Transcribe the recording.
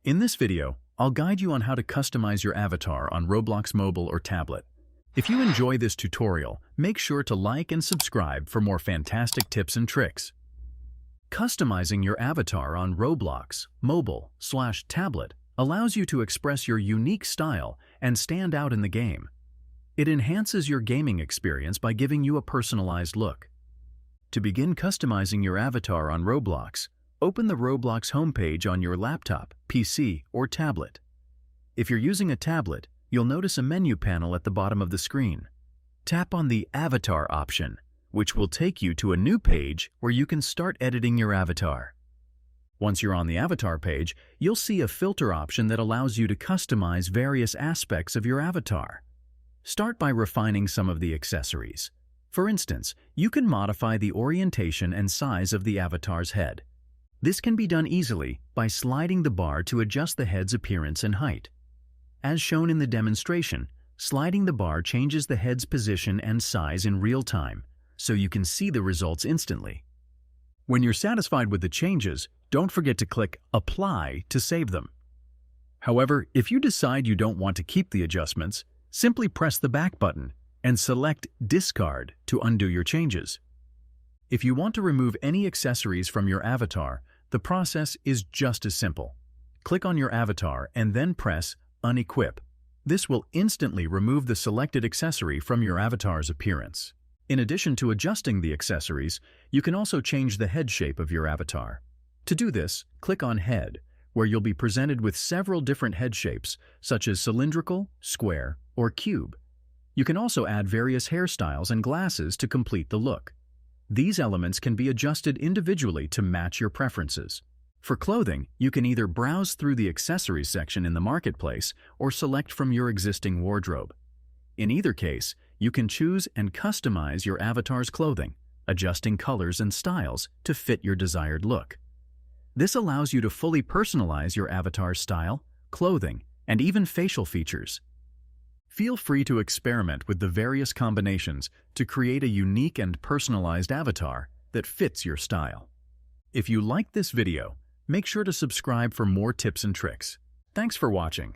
In this video, I'll guide you on how to customize your avatar on Roblox mobile or tablet. If you enjoy this tutorial, make sure to like and subscribe for more fantastic tips and tricks. Customizing your avatar on Roblox mobile/tablet allows you to express your unique style and stand out in the game. It enhances your gaming experience by giving you a personalized look. To begin customizing your avatar on Roblox, open the Roblox homepage on your laptop, PC, or tablet. If you're using a tablet, you'll notice a menu panel at the bottom of the screen. Tap on the Avatar option, which will take you to a new page where you can start editing your avatar. Once you're on the avatar page, you'll see a filter option that allows you to customize various aspects of your avatar. Start by refining some of the accessories. For instance, you can modify the orientation and size of the avatar's head. This can be done easily by sliding the bar to adjust the head's appearance and height. As shown in the demonstration, sliding the bar changes the head's position and size in real time, so you can see the results instantly. When you're satisfied with the changes, don't forget to click Apply to save them. However, if you decide you don't want to keep the adjustments, simply press the back button and select Discard to undo your changes. If you want to remove any accessories from your avatar, the process is just as simple. Click on your avatar and then press Unequip. This will instantly remove the selected accessory from your avatar's appearance. In addition to adjusting the accessories, you can also change the head shape of your avatar. To do this, click on Head, where you'll be presented with several different head shapes, such as cylindrical, square, or cube. You can also add various hairstyles and glasses to complete the look. These elements can be adjusted individually to match your preferences. For clothing, you can either browse through the accessories section in the marketplace or select from your existing wardrobe. In either case, you can choose and customize your avatar's clothing, adjusting colors and styles to fit your desired look. This allows you to fully personalize your avatar's style, clothing, and even facial features. Feel free to experiment with the various combinations to create a unique and personalized avatar that fits your style. If you liked this video, make sure to subscribe for more tips and tricks. Thanks for watching.